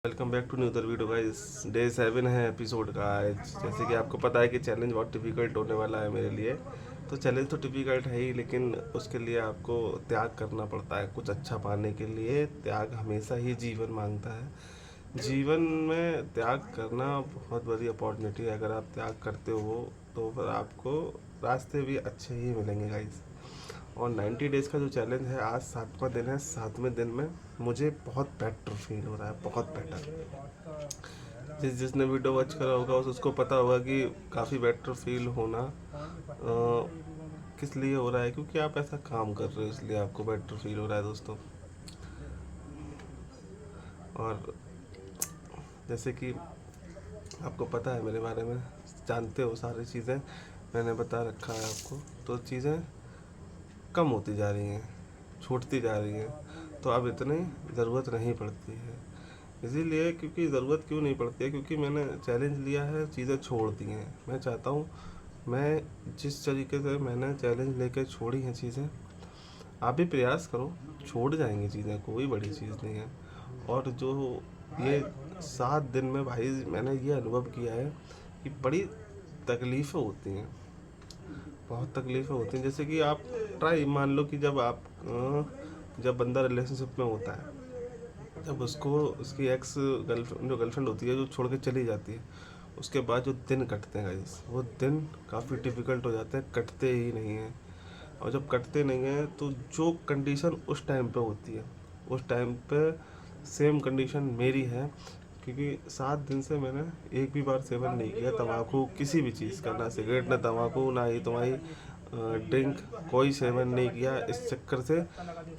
Welcome back to new other video guys. Day 7 है episode का आज। जैसे कि आपको पता है कि चैलेंज बहुत डिफ़िकल्ट होने वाला है मेरे लिए। तो चैलेंज तो डिफ़िकल्ट है ही, लेकिन उसके लिए आपको त्याग करना पड़ता है। कुछ अच्छा पाने के लिए त्याग हमेशा ही जीवन मांगता है। जीवन में त्याग करना बहुत बड़ी अपॉर्चुनिटी है। अगर आप त्याग करते हो तो फिर आपको रास्ते भी अच्छे ही मिलेंगे गाइस। और 90 डेज़ का जो चैलेंज है, आज 7वां दिन है। 7वें दिन में मुझे बहुत बेटर फील हो रहा है, बहुत बेटर। जिसने वीडियो वॉच करा होगा उसको पता होगा कि काफ़ी बेटर फील होना किस लिए हो रहा है, क्योंकि आप ऐसा काम कर रहे हो, इसलिए आपको बेटर फील हो रहा है दोस्तों। और जैसे कि आपको पता है मेरे बारे में, जानते हो सारी चीज़ें, मैंने बता रखा है आपको। तो चीज़ें कम होती जा रही हैं, छूटती जा रही हैं, तो अब इतनी ज़रूरत नहीं पड़ती है। इसीलिए, क्योंकि ज़रूरत क्यों नहीं पड़ती है, क्योंकि मैंने चैलेंज लिया है, चीज़ें छोड़ दी हैं। मैं चाहता हूँ, मैं जिस तरीके से मैंने चैलेंज लेकर छोड़ी हैं चीज़ें, आप भी प्रयास करो, छोड़ जाएंगी चीज़ें, कोई बड़ी चीज़ नहीं है। और जो ये 7 दिन में भाई मैंने ये अनुभव किया है कि बड़ी तकलीफ़ें होती हैं, बहुत तकलीफ़ें होती हैं। जैसे कि आप ट्राई मान लो कि जब बंदा रिलेशनशिप में होता है, जब उसको उसकी एक्स गर्लफ्रेंड जो गर्लफ्रेंड होती है जो छोड़ के चली जाती है, उसके बाद जो दिन कटते हैं गाइस, वो दिन काफ़ी डिफ़िकल्ट हो जाते हैं, कटते ही नहीं हैं। और जब कटते नहीं हैं तो जो कंडीशन उस टाइम पे होती है, उस टाइम पे सेम कंडीशन मेरी है। क्योंकि 7 दिन से मैंने एक भी बार सेवन नहीं किया तंबाकू, किसी भी चीज़ का, ना सिगरेट, ना तंबाकू, ना ही तुम्हारी ड्रिंक, कोई सेवन नहीं किया। इस चक्कर से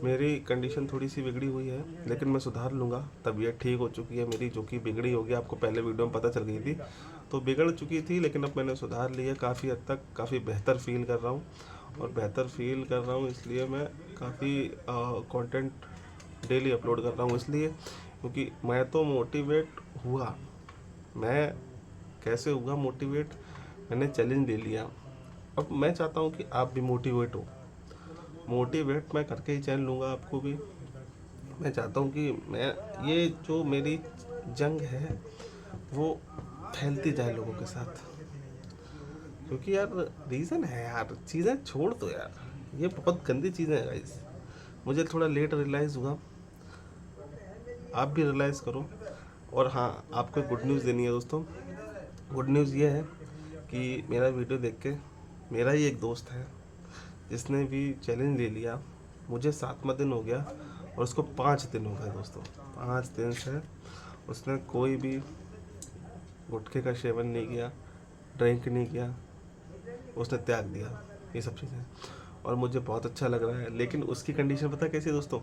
मेरी कंडीशन थोड़ी सी बिगड़ी हुई है, लेकिन मैं सुधार लूँगा। तबीयत ठीक हो चुकी है मेरी, जो कि बिगड़ी होगी, आपको पहले वीडियो में पता चल गई थी। तो बिगड़ चुकी थी, लेकिन अब मैंने सुधार लिया काफ़ी हद तक, काफ़ी बेहतर फील कर रहा हूँ। और बेहतर फील कर रहा हूँ इसलिए मैं काफ़ी कंटेंट डेली अपलोड कर रहा हूँ, इसलिए क्योंकि मैं तो मोटिवेट हुआ। मैं कैसे हुआ मोटिवेट? मैंने चैलेंज ले लिया। अब मैं चाहता हूँ कि आप भी मोटिवेट हो। मोटिवेट मैं करके ही चैन लूँगा आपको भी। मैं चाहता हूँ कि मैं ये जो मेरी जंग है वो फैलती जाए लोगों के साथ। क्योंकि यार रीज़न है यार, चीज़ें छोड़ दो यार, ये बहुत गंदी चीज़ें हैं गाइस। मुझे थोड़ा लेट रियलाइज़ हुआ, आप भी रियलाइज़ करो। और हाँ, आपको गुड न्यूज़ देनी है दोस्तों। गुड न्यूज़ ये है कि मेरा वीडियो देख के मेरा ही एक दोस्त है जिसने भी चैलेंज ले लिया। मुझे 7वां दिन हो गया और उसको 5 दिन हो गए दोस्तों। 5 दिन से उसने कोई भी गुटखे का सेवन नहीं किया, ड्रिंक नहीं किया, उसने त्याग दिया ये सब चीज़ें। और मुझे बहुत अच्छा लग रहा है। लेकिन उसकी कंडीशन पता है कैसी है दोस्तों?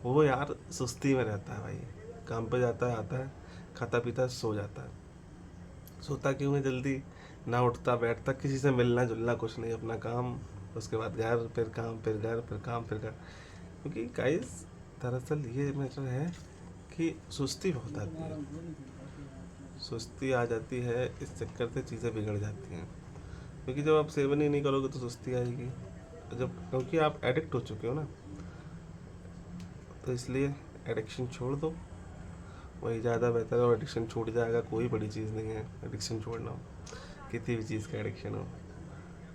वो यार सुस्ती में रहता है भाई। काम पे जाता है, आता है, खाता पीता है, सो जाता है। सोता क्यों है जल्दी? ना उठता बैठता, किसी से मिलना जुलना कुछ नहीं, अपना काम, उसके बाद घर, फिर काम, फिर घर, फिर काम, फिर घर। क्योंकि गाइस दरअसल ये मैटर है कि सुस्ती बहुत आती है, सुस्ती आ जाती है, इस चक्कर से चीज़ें बिगड़ जाती हैं। क्योंकि जब आप सेवन ही नहीं करोगे तो सुस्ती आएगी, जब क्योंकि आप एडिक्ट हो चुके हो ना। तो इसलिए एडिक्शन छोड़ दो, वही ज़्यादा बेहतर है। और एडिक्शन छूट जाएगा, कोई बड़ी चीज़ नहीं है एडिक्शन छोड़ना, किसी भी चीज़ का एडिक्शन हो।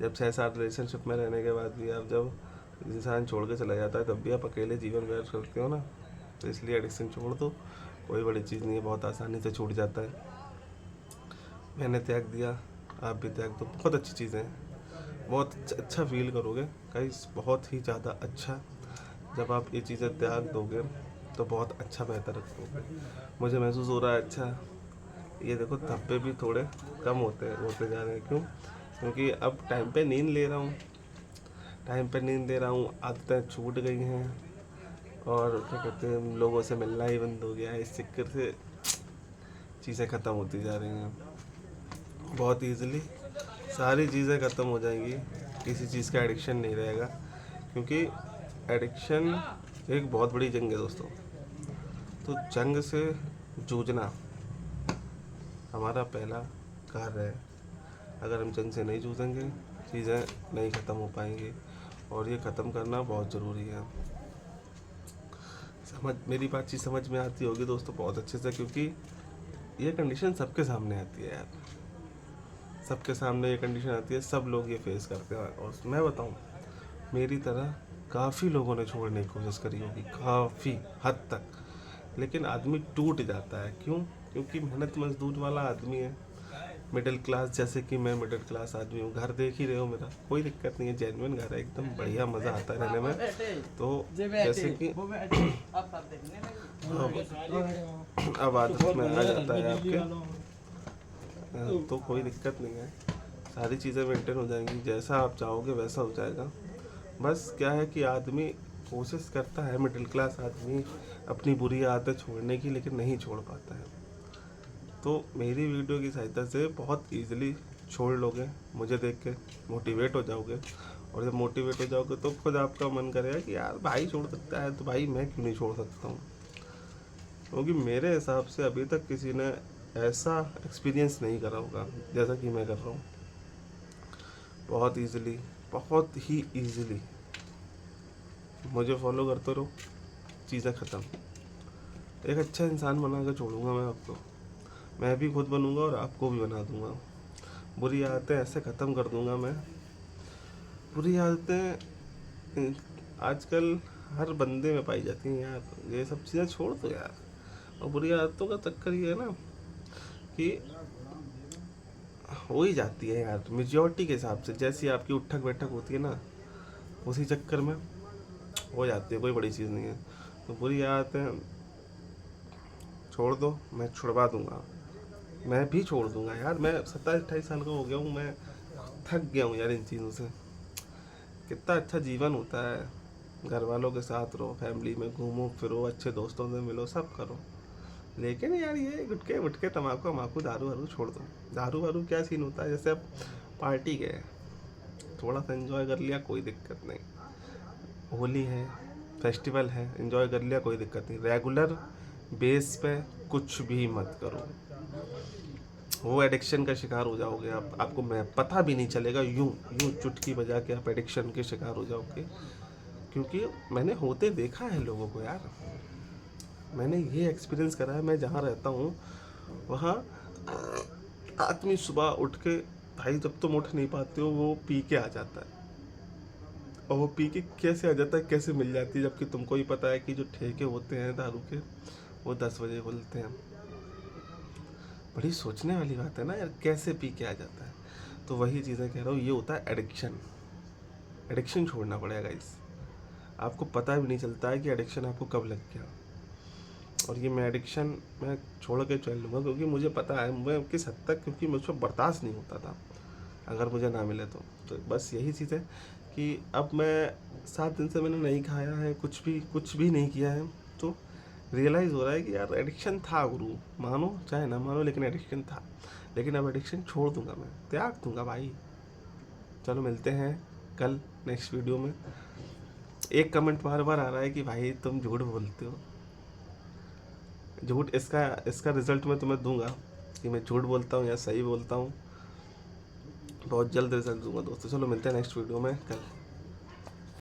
जब 6-7 रिलेशनशिप में रहने के बाद भी आप जब इंसान छोड़ के चला जाता है, तब भी आप अकेले जीवन व्यर्थ करते हो ना। तो इसलिए एडिक्शन छोड़ दो, कोई बड़ी चीज़ नहीं है, बहुत आसानी से छूट जाता है। मैंने त्याग दिया, आप भी त्याग दो, बहुत अच्छी चीज़ें हैं, बहुत अच्छा फील करोगे गाइस, बहुत ही ज़्यादा अच्छा। जब आप ये चीज़ें त्याग दोगे तो बहुत अच्छा बेहतर रखोगे। मुझे महसूस हो रहा है अच्छा। ये देखो धब्बे भी थोड़े कम होते जा रहे हैं। क्यों? क्योंकि अब टाइम पे नींद ले रहा हूँ, टाइम पे नींद ले रहा हूँ, आदतें छूट गई हैं। और क्या कहते हैं, लोगों से मिलना ही बंद हो गया है। इस चक्कर से चीज़ें ख़त्म होती जा रही हैं बहुत ईज़िली। सारी चीज़ें ख़त्म हो जाएंगी, किसी चीज़ का एडिक्शन नहीं रहेगा। क्योंकि एडिक्शन एक बहुत बड़ी जंग है दोस्तों। तो जंग से जूझना हमारा पहला कार्य है। अगर हम जंग से नहीं जूझेंगे, चीज़ें नहीं ख़त्म हो पाएंगी। और ये ख़त्म करना बहुत ज़रूरी है। मेरी बातचीत समझ में आती होगी दोस्तों बहुत अच्छे से, क्योंकि ये कंडीशन सबके सामने आती है यार, सबके सामने ये कंडीशन आती है, सब लोग ये फेस करते हैं। और मैं बताऊं, मेरी तरह काफ़ी लोगों ने छोड़ने की कोशिश करी होगी, काफ़ी हद तक, लेकिन आदमी टूट जाता है। क्यों? क्योंकि मेहनत मजदूर वाला आदमी है, मिडिल क्लास, जैसे कि मैं मिडिल क्लास आदमी हूँ। घर देख ही रहे हो मेरा, कोई दिक्कत नहीं है, जेन्युइन घर है, एकदम बढ़िया, मज़ा आता है रहने में। तो जैसे कि अब आदत में आ जाता है आपके, तो कोई दिक्कत नहीं है, सारी चीज़ें मेंटेन हो जाएंगी, जैसा आप चाहोगे वैसा हो जाएगा। बस क्या है कि आदमी कोशिश करता है, मिडिल क्लास आदमी, अपनी बुरी आदतें छोड़ने की, लेकिन नहीं छोड़ पाता है। तो मेरी वीडियो की सहायता से बहुत ईजिली छोड़ लोगे, मुझे देख के मोटिवेट हो जाओगे, और जब मोटिवेट हो जाओगे तो खुद आपका मन करेगा कि यार भाई छोड़ सकता है तो भाई मैं क्यों नहीं छोड़ सकता हूँ। क्योंकि मेरे हिसाब से अभी तक किसी ने ऐसा एक्सपीरियंस नहीं करा होगा जैसा कि मैं कर रहा हूँ। बहुत ईजिली, बहुत ही ईजिली मुझे फॉलो करते रहो, चीज़ें ख़त्म। एक अच्छा इंसान बना के छोड़ूंगा मैं आपको, मैं भी खुद बनूंगा और आपको भी बना दूंगा। बुरी आदतें ऐसे ख़त्म कर दूंगा मैं। बुरी आदतें आजकल हर बंदे में पाई जाती हैं यार, ये सब चीज़ें छोड़ दो यार। और बुरी आदतों का चक्कर ये है ना कि हो ही जाती है यार, मेजॉरिटी के हिसाब से, जैसी आपकी उठक बैठक होती है ना, उसी चक्कर में हो जाती है, कोई बड़ी चीज़ नहीं है। तो बुरी आदतें छोड़ दो, मैं छुड़वा दूंगा, मैं भी छोड़ दूंगा यार। मैं 27-28 साल का हो गया हूँ, मैं थक गया हूँ यार इन चीज़ों से। कितना अच्छा जीवन होता है, घर वालों के साथ रहो, फैमिली में घूमो फिरो, अच्छे दोस्तों से मिलो, सब करो, लेकिन यार ये गुटके वुटके तम्बाकू वम्बाकू दारू वारू छोड़ दो। दारू वारू क्या सीन होता है, जैसे अब पार्टी गए, थोड़ा सा एंजॉय कर लिया, कोई दिक्कत नहीं, होली है, फेस्टिवल है, एंजॉय कर लिया, कोई दिक्कत नहीं। रेगुलर बेस पे कुछ भी मत करो, वो एडिक्शन का शिकार हो जाओगे आप, आपको मैं पता भी नहीं चलेगा, यूं यूं चुटकी बजा के आप एडिक्शन के शिकार हो जाओगे। क्योंकि मैंने होते देखा है लोगों को यार, मैंने ये एक्सपीरियंस करा है। मैं जहाँ रहता हूँ वहाँ आदमी सुबह उठ के, भाई जब तुम उठ नहीं पाते हो, वो पी के आ जाता है। और वो पी के कैसे आ जाता है, कैसे मिल जाती है, जबकि तुमको ही पता है कि जो ठेके होते हैं दारू के वो 10 बजे खुलते हैं। बड़ी सोचने वाली बात है ना यार, कैसे पी के आ जाता है। तो वही चीज़ें कह रहा हूँ, ये होता है एडिक्शन। एडिक्शन छोड़ना पड़ेगा गाइस, आपको पता भी नहीं चलता है कि एडिक्शन आपको कब लग गया। और ये मैं एडिक्शन मैं छोड़ के चल लूँगा, क्योंकि मुझे पता है मैं किस हद तक, क्योंकि मुझको बर्दाश्त नहीं होता था अगर मुझे ना मिले तो बस यही चीज़ है कि अब मैं 7 दिन से मैंने नहीं खाया है, कुछ भी नहीं किया है, तो रियलाइज़ हो रहा है कि यार एडिक्शन था गुरु, मानो चाहे ना मानो, लेकिन एडिक्शन था। लेकिन अब एडिक्शन छोड़ दूंगा, मैं त्याग दूंगा भाई। चलो मिलते हैं कल नेक्स्ट वीडियो में। एक कमेंट बार बार आ रहा है कि भाई तुम झूठ बोलते हो, झूठ इसका रिजल्ट मैं तुम्हें दूंगा कि मैं झूठ बोलता हूँ या सही बोलता हूँ, बहुत जल्द रिजल्ट दूंगा दोस्तों। चलो मिलते हैं नेक्स्ट वीडियो में कल।